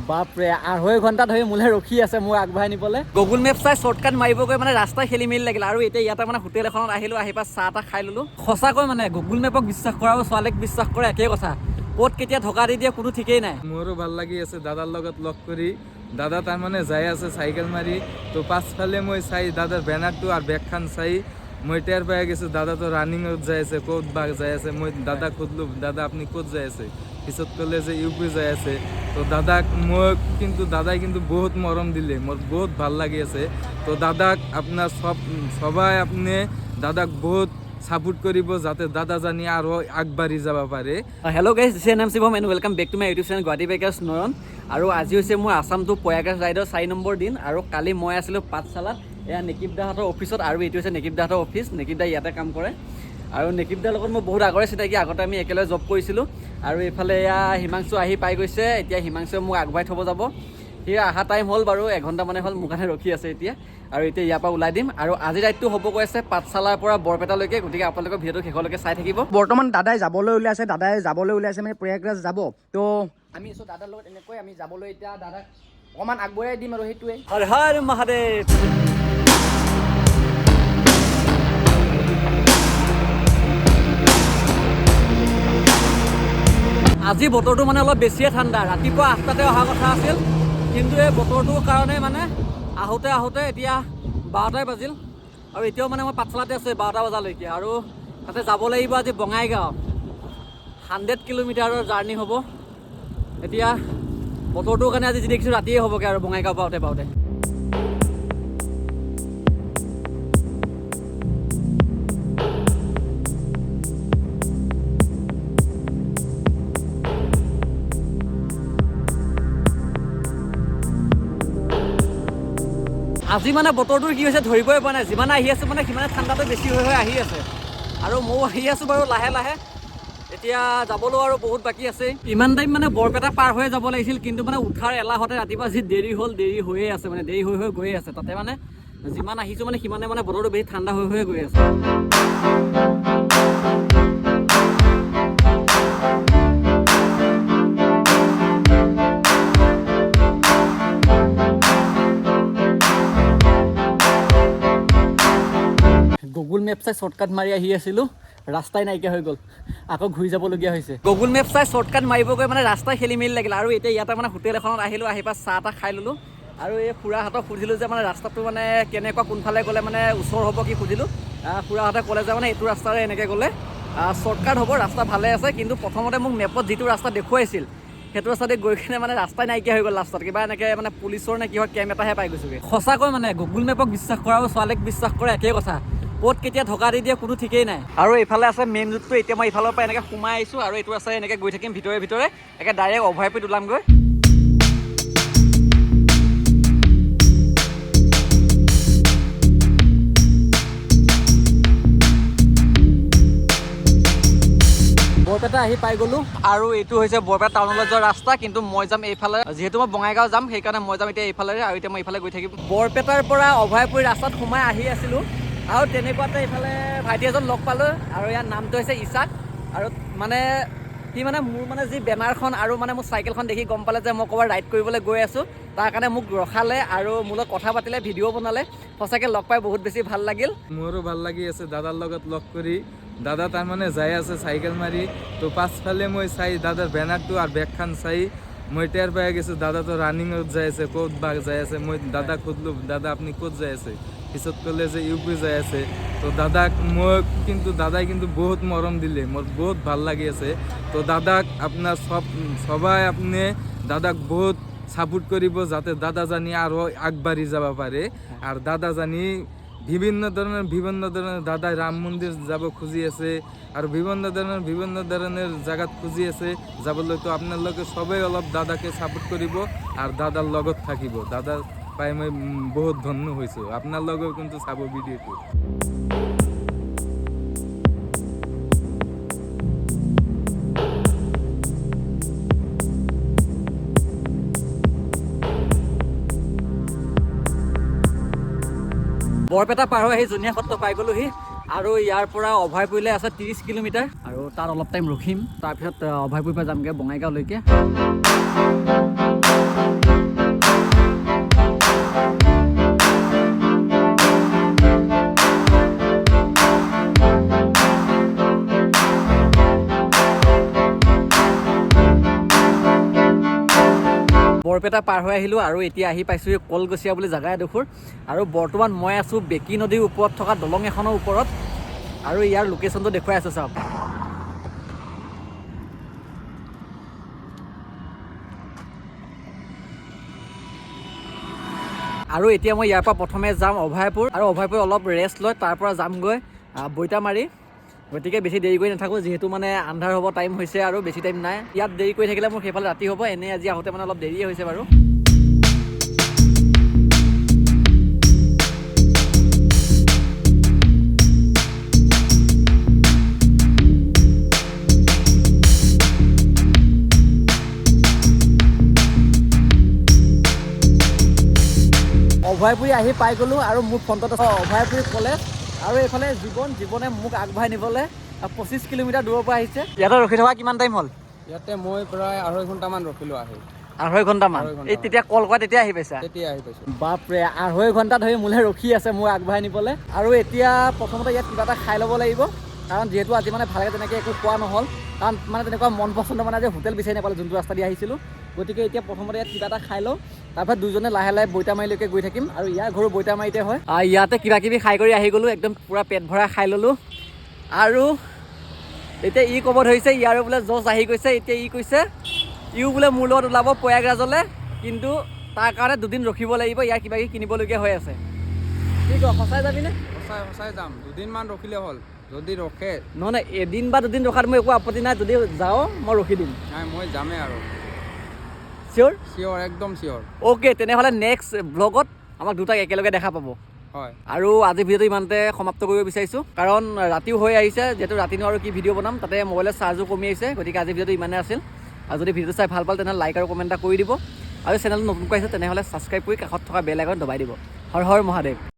বাপৰে 2.5 ঘণ্টা ধৰি মোলে ৰখি আছে মোক আগবঢ়াই নিবলৈ। গুগল মেপ চাই শ্বৰ্টকাট মাৰিবগৈ মানে ৰাস্তা খেলি মেলি লাগিল আৰু এতিয়া ইয়াতে মানে হোটেল এখনত আহিলোঁ, আহি পাই চাহ তাহ খাই ল'লোঁ। সঁচাকৈ মানে গুগল মেপক বিশ্বাস কৰা আৰু ছোৱালীক বিশ্বাস কৰা একেই কথা, ক'ত কেতিয়া ঢকা দি দিয়ে কোনো ঠিকেই নাই। মোৰো ভাল লাগি আছে দাদাৰ লগত লগ কৰি। দাদা তাৰমানে যাই আছে চাইকেল মাৰি, তো পাছফালে মই চাই দাদাৰ বেনাৰটো আৰু বেগখন চাই মই টেৰ পাই গৈছোঁ দাদাটো ৰানিঙত যাই আছে, ক'ত বা যাই আছে। মই দাদাক সুধিলোঁ, দাদা আপুনি ক'ত যাই আছে? পিছত ক'লে যে ইউপি যাই আছে। তো দাদাক দাদাই কিন্তু বহুত মৰম দিলে, মোৰ বহুত ভাল লাগি আছে। তো দাদাক আপোনাৰ সবাই আপুনি দাদাক বহুত সাপোৰ্ট কৰিব যাতে দাদা জানি আৰু আগবাঢ়ি যাব পাৰে। Hello' guys, this is Shivam and welcome back to my YouTube channel GhyBiker Nayan। আৰু আজি হৈছে মোৰ আসাম টু প্ৰয়াগৰাজ ৰাইডৰ 4 নম্বৰ দিন। আৰু কালি মই আছিলোঁ পাঠশালাত, এয়া নেকিব দাহঁতৰ অফিচত, আৰু এইটো হৈছে নেকিব দাহঁতৰ অফিচ। নেকিব দা ইয়াতে কাম কৰে আৰু নেকিব দাৰ লগত মই বহুত আগৰে চিনাকি, আগতে আমি একেলগে জব কৰিছিলোঁ। আৰু এইফালে এয়া হিমাংশু আহি পাই গৈছে, এতিয়া হিমাংশুৱে মোক আগবঢ়াই থ'ব যাব। সি অহা টাইম হ'ল বাৰু, 1 ঘণ্টা মানে হ'ল, মোৰ কাৰণে ৰখি আছে এতিয়া। আৰু এতিয়া ইয়াৰ পৰা ওলাই দিম আৰু আজি ৰাইডটো হ'ব গৈ আছে পাঠশালাৰ পৰা বৰপেটালৈকে, গতিকে আপোনালোকৰ ভিডিঅ'টো শেষলৈকে চাই থাকিব। বৰ্তমান দাদাই যাবলৈ ওলাইছে মানে প্ৰয়াগৰাজ যাব। তো আমি আছোঁ দাদাৰ লগত, এনেকৈ আমি যাবলৈ এতিয়া দাদাক অকণমান আগবঢ়াই দিম আৰু সেইটোৱে। হৰ হৰ মহাদেৱ। আজি বতৰটো মানে অলপ বেছিয়ে ঠাণ্ডা, ৰাতিপুৱা 8টাতে অহা কথা আছিল, কিন্তু এই বতৰটোৰ কাৰণে মানে আহোঁতে এতিয়া 12টাই বাজিল। আৰু এতিয়াও মানে মই পাঠশালাতে আছোঁ 12টা বজালৈকে, আৰু তাতে যাব লাগিব আজি বঙাইগাঁও। 100 কিলোমিটাৰৰ জাৰ্ণি হ'ব। এতিয়া বতৰটোৰ কাৰণে আজি যি দেখিছোঁ ৰাতিয়ে হ'বগৈ আৰু বঙাইগাঁও পাওঁতে। আজি মানে বতৰটোৰ কি হৈছে ধৰিবই পৰা নাই, যিমানে আহি আছোঁ মানে সিমানে ঠাণ্ডাটো বেছি হৈ আহি আছে। আৰু ময়ো আহি আছোঁ বাৰু লাহে লাহে, এতিয়া যাবলৈ আৰু বহুত বাকী আছে। ইমান টাইম মানে বৰপেটা পাৰ হৈ যাব লাগিছিল, কিন্তু মানে উঠাৰ এলাহতে ৰাতিপুৱা যি দেৰি হ'ল, দেৰি হৈয়ে আছে, মানে দেৰি হৈ গৈয়ে আছে। তাতে মানে যিমান আহিছোঁ মানে সিমানে মানে বতৰটো বেছি ঠাণ্ডা হৈ গৈ আছে। গুগল মেপ চাই শ্বৰ্টকাট মাৰি আহি আছিলোঁ, ৰাস্তাই নাইকিয়া হৈ গ'ল, আকৌ ঘূৰি যাবলগীয়া হৈছে। গুগল মেপ চাই শ্বৰ্টকাট মাৰিবগৈ মানে ৰাস্তাই খেলি মেলি লাগিল। আৰু এতিয়া ইয়াতে মানে হোটেল এখনত আহিলোঁ, আহি পাই চাহ তাহ খাই ল'লোঁ। আৰু এই খুৰাহঁতক সুধিলোঁ যে মানে ৰাস্তাটো মানে কেনেকুৱা, কোনফালে গ'লে মানে ওচৰ হ'ব কি সুধিলোঁ। খুৰাহঁতে ক'লে যে মানে এইটো ৰাস্তাৰে এনেকৈ গ'লে শ্বৰ্টকাট হ'ব, ৰাস্তা ভালে আছে। কিন্তু প্ৰথমতে মোক মেপত যিটো ৰাস্তা দেখুৱাইছিল সেইটো ৰাস্তাতে গৈ কিনে মানে ৰাস্তাই নাইকিয়া হৈ গ'ল। লাষ্টত কিবা এনেকৈ মানে পুলিচৰ নে কিহৰ কেম্প এটাহে পাই গৈছোঁগৈ। সঁচাকৈ মানে গুগল মেপক বিশ্বাস কৰা আৰু ছোৱালীক বিশ্বাস কৰা একেই কথা, ক'ত কেতিয়া ঢকা দি দিয়ে কোনো ঠিকেই নাই। আৰু এইফালে আছে মেইন ৰোডটো, এতিয়া মই এইফালৰ পৰা এনেকৈ সোমাই আহিছোঁ আৰু এইটো আছে এনেকৈ গৈ থাকিম ভিতৰে একে ডাইৰেক্ট অভয়াপুৰীত ওলামগৈ। বৰপেটা আহি পাই গ'লোঁ, আৰু এইটো হৈছে বৰপেটা টাউনলৈ যোৱা ৰাস্তা। কিন্তু মই যাম এইফালে, যিহেতু মই বঙাইগাঁও যাম, সেইকাৰণে মই যাম এতিয়া এইফালে। আৰু এতিয়া মই এইফালে গৈ থাকিম। বৰপেটাৰ পৰা অভয়াপুৰী ৰাস্তাত সোমাই আহি আছিলোঁ, আৰু তেনেকুৱাতে এইফালে ভাইটি এজন লগ পালোঁ, আৰু ইয়াৰ নামটো হৈছে ইছাক। আৰু মানে সি মানে মোৰ মানে যি বেনাৰখন আৰু মানে মোৰ চাইকেলখন দেখি গম পালে যে মই ক'ৰবাত ৰাইড কৰিবলৈ গৈ আছোঁ। তাৰ কাৰণে মোক ৰখালে আৰু মোৰ লগত কথা পাতিলে, ভিডিঅ' বনালে। সঁচাকৈ লগ পাই বহুত বেছি ভাল লাগিল। মোৰো ভাল লাগি আছে দাদাৰ লগত লগ কৰি। দাদা তাৰমানে যাই আছে চাইকেল মাৰি, তো পাছফালে মই চাই দাদাৰ বেনাৰটো আৰু বেগখন চাই মই টেৰ পাই গৈছোঁ দাদাটো ৰানিঙত যাই আছে, ক'ত বা যাই আছে। মই দাদাক সুধিলোঁ, দাদা আপুনি ক'ত যাই আছে? পিছত ক'লে যে ইউপি যাই আছে। তো দাদাই কিন্তু বহুত মৰম দিলে, মোৰ বহুত ভাল লাগি আছে। তো দাদাক আপোনাৰ সবাই আপুনি দাদাক বহুত সাপোৰ্ট কৰিব যাতে দাদা জানি আৰু আগবাঢ়ি যাব পাৰে। আৰু দাদা জানি বিভিন্ন ধৰণৰ দাদাই ৰাম মন্দিৰ যাব খুজি আছে, আৰু বিভিন্ন ধৰণৰ জাগাত খুজি আছে যাবলৈ। তো আপোনালোকে সবেই অলপ দাদাকে সাপোৰ্ট কৰিব আৰু দাদাৰ লগত থাকিব। দাদা পাই মই বহুত ধন্য হৈছোঁ। আপোনালোকেও কিন্তু চাব ভিডিঅ'টো। বৰপেটা পাৰ হৈ আহি জুনীয়া সত্ৰ পাই গ'লোহি, আৰু ইয়াৰ পৰা অভয়াপুৰীলৈ আছে 30 কিলোমিটাৰ। আৰু তাত অলপ টাইম ৰখিম, তাৰপিছত অভয়াপুৰীৰ পৰা যামগৈ বঙাইগাঁওলৈকে। বৰপেটা পাৰ হৈ আহিলোঁ আৰু এতিয়া আহি পাইছোঁ এই কলগছিয়া বুলি জেগা এডোখৰ আৰু বৰ্তমান মই আছোঁ বেকী নদীৰ ওপৰত থকা দলং এখনৰ ওপৰত আৰু ইয়াৰ লোকেশ্যনটো দেখুৱাই আছোঁ চাওক। আৰু এতিয়া মই ইয়াৰ পৰা প্ৰথমে যাম অভয়পুৰ আৰু অভয়পুৰ অলপ ৰেষ্ট লৈ তাৰ পৰা যামগৈ বৈতামাৰী। গতিকে বেছি দেৰি কৰি নাথাকোঁ, যিহেতু মানে আন্ধাৰ হ'ব টাইম হৈছে আৰু বেছি টাইম নাই। ইয়াত দেৰি কৰি থাকিলে মোৰ সেইফালে ৰাতি হ'ব। এনেই আজি আহোঁতে মানে অলপ দেৰিয়ে হৈছে বাৰু। অভয়পুৰী আহি পাই গ'লোঁ আৰু মোৰ ফ্ৰণ্টত আছে অভয়পুৰী কলেজ আৰু এইফালে জীৱনে মোক আগবঢ়াই নিবলৈ 25 কিলোমিটাৰ দূৰৰ পৰা আহিছে। ইয়াতে ৰখি থকা কিমান টাইম হ'ল? ইয়াতে মই প্ৰায় 2.5 ঘণ্টামান ৰখিলোঁ আহি। 2.5 ঘণ্টামান? এই তেতিয়া কল কৰা তেতিয়া আহি পাইছা? তেতিয়া আহি পাইছোঁ। বাপৰে, 2.5 ঘণ্টা ধৰি মোলৈ ৰখি আছে মোক আগবঢ়াই নিবলৈ। আৰু এতিয়া প্ৰথমতে ইয়াত কিবা এটা খাই ল'ব লাগিব, কাৰণ যিহেতু আজি মানে ভালকৈ তেনেকৈ একো খোৱা নহ'ল, কাৰণ মানে তেনেকুৱা মন পচন্দ মানে আজি হোটেল বিচাৰি নাপালোঁ যোনটো ৰাস্তা দি আহিছিলোঁ। গতিকে এতিয়া প্ৰথমতে ইয়াত কিবা এটা খাই লওঁ, তাৰপৰা দুজনে লাহে লাহে বৈতামাৰীলৈকে গৈ থাকিম আৰু ইয়াৰ ঘৰো বৈতামাৰীতে হয়। ইয়াতে কিবা কিবি খাই কৰি আহি গ'লোঁ, একদম পূৰা পেট ভৰাই খাই ল'লোঁ। আৰু এতিয়া ই ক'ব ধৰিছে ইয়াৰো বোলে জজ আহি গৈছে। এতিয়া ই কৈছে ইও বোলে মোৰ লগত ওলাব প্ৰয়াগৰাজলৈ, কিন্তু তাৰ কাৰণে 2 দিন ৰখিব লাগিব, ইয়াৰ কিবা কিবি কিনিবলগীয়া হৈ আছে। কি কয়, সঁচাই যাবিনে? সঁচাই যাম। 2 দিনমান ৰখিলে হ'ল, যদি ৰখে। নহয় এদিন বা 2 দিন ৰখাত মোৰ একো আপত্তি নাই, যদি যাওঁ মই ৰখি দিম। নাই, মই যামেই আৰু। চিয়'ৰ, একদম চিয়'ৰ। অ'কে, তেনেহ'লে নেক্সট ব্লগত আমাক দুটাক একেলগে দেখা পাব। হয়। আৰু আজি ভিডিঅ'টো ইমানতে সমাপ্ত কৰিব বিচাৰিছোঁ, কাৰণ ৰাতিও হৈ আহিছে, যিহেতু ৰাতিনো আৰু কি ভিডিঅ' বনাম, তাতে মোবাইলৰ চাৰ্জো কমি আহিছে। গতিকে আজি ভিডিঅ'টো ইমানেই আছিল। আৰু যদি ভিডিঅ'টো চাই ভাল পালে তেনেহ'লে লাইক আৰু কমেণ্ট এটা কৰি দিব, আৰু চেনেলটো নতুনকৈ আহিছে তেনেহ'লে ছাবস্ক্ৰাইব কৰি কাষত থকা বেল আইকন দবাই দিব। হৰ হৰ মহাদেৱ।